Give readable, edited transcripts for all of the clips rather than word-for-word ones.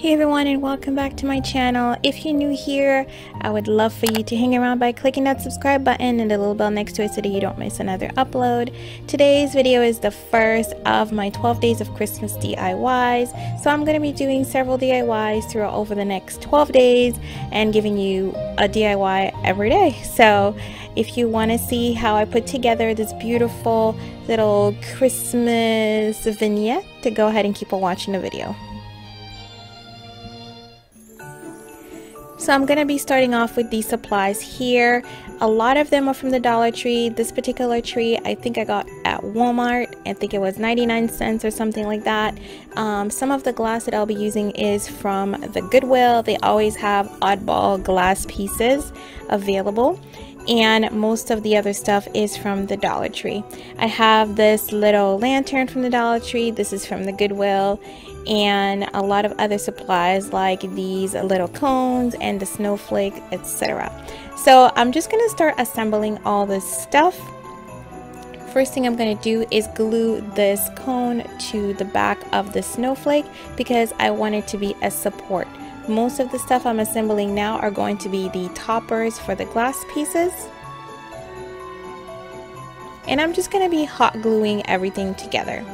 Hey everyone, and welcome back to my channel. If you're new here, I would love for you to hang around by clicking that subscribe button and the little bell next to it so that you don't miss another upload. Today's video is the first of my 12 days of Christmas DIYs. So I'm going to be doing several DIYs throughout over the next 12 days and giving you a DIY every day. So if you want to see how I put together this beautiful little Christmas vignette, to go ahead and keep on watching the video. So I'm going to be starting off with these supplies here. A lot of them are from the Dollar Tree. This particular tree I think I got at Walmart. I think it was 99 cents or something like that. Some of the glass that I'll be using is from the Goodwill. They always have oddball glass pieces available. And most of the other stuff is from the Dollar Tree. I have this little lantern from the Dollar Tree. This is from the Goodwill. And a lot of other supplies like these little cones and the snowflake, etc. So I'm just going to start assembling all this stuff. First thing I'm going to do is glue this cone to the back of the snowflake because I want it to be a support. Most of the stuff I'm assembling now are going to be the toppers for the glass pieces. And I'm just going to be hot gluing everything together.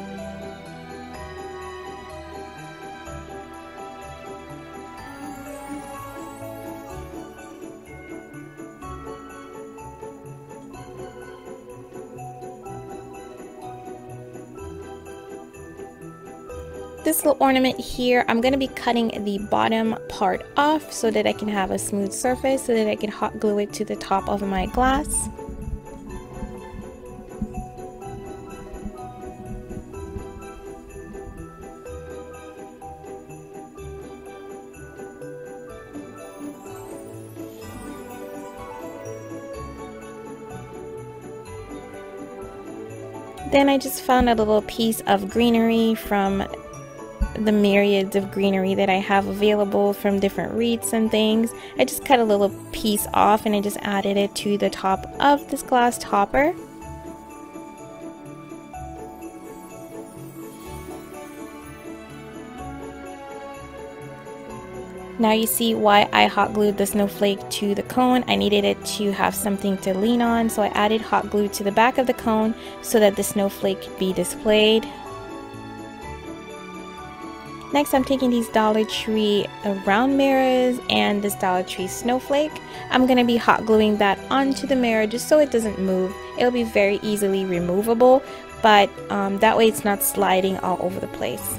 This little ornament here, I'm going to be cutting the bottom part off so that I can have a smooth surface so that I can hot glue it to the top of my glass. Then I just found a little piece of greenery from the myriads of greenery that I have available from different wreaths and things. I just cut a little piece off and I just added it to the top of this glass topper. Now you see why I hot glued the snowflake to the cone. I needed it to have something to lean on, so I added hot glue to the back of the cone so that the snowflake could be displayed. Next, I'm taking these Dollar Tree round mirrors and this Dollar Tree snowflake. I'm going to be hot gluing that onto the mirror just so it doesn't move. It'll be very easily removable, but that way it's not sliding all over the place.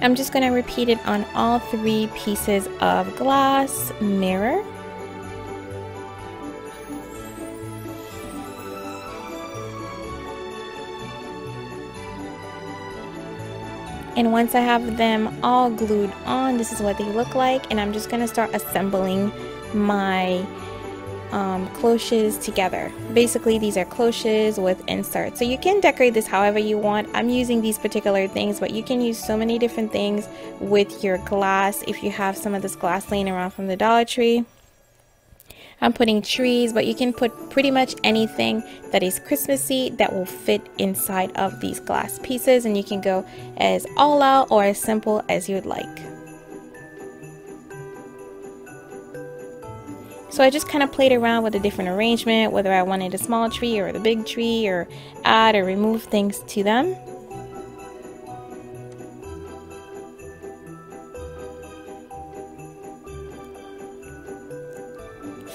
I'm just going to repeat it on all three pieces of glass mirror. And once I have them all glued on, this is what they look like. And I'm just going to start assembling my cloches together. Basically, these are cloches with inserts. So you can decorate this however you want. I'm using these particular things, but you can use so many different things with your glass if you have some of this glass laying around from the Dollar Tree. I'm putting trees, but you can put pretty much anything that is Christmassy that will fit inside of these glass pieces, and you can go as all out or as simple as you would like. So I just kind of played around with a different arrangement, whether I wanted a small tree or the big tree, or add or remove things to them.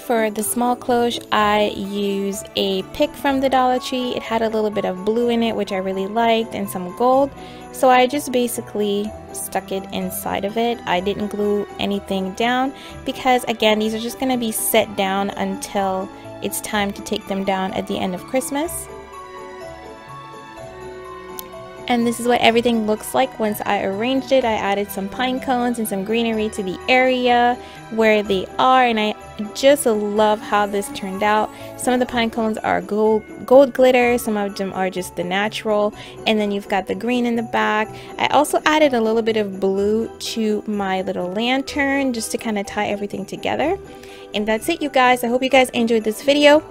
For the small cloche, I use a pick from the Dollar Tree. It had a little bit of blue in it, which I really liked, and some gold. So I just basically stuck it inside of it. I didn't glue anything down because, again, these are just going to be set down until it's time to take them down at the end of Christmas. And this is what everything looks like once I arranged it. I added some pine cones and some greenery to the area where they are, and I just love how this turned out. Some of the pine cones are gold glitter, some of them are just the natural, and then you've got the green in the back. I also added a little bit of blue to my little lantern just to kind of tie everything together. And that's it, you guys. I hope you guys enjoyed this video.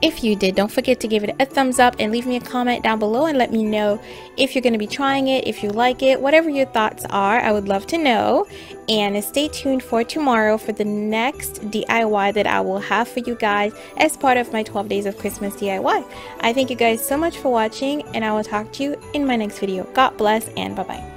If you did, don't forget to give it a thumbs up and leave me a comment down below and let me know if you're going to be trying it, if you like it, whatever your thoughts are. I would love to know. And stay tuned for tomorrow for the next DIY that I will have for you guys as part of my 12 days of Christmas DIY. I thank you guys so much for watching, and I will talk to you in my next video. God bless and bye-bye.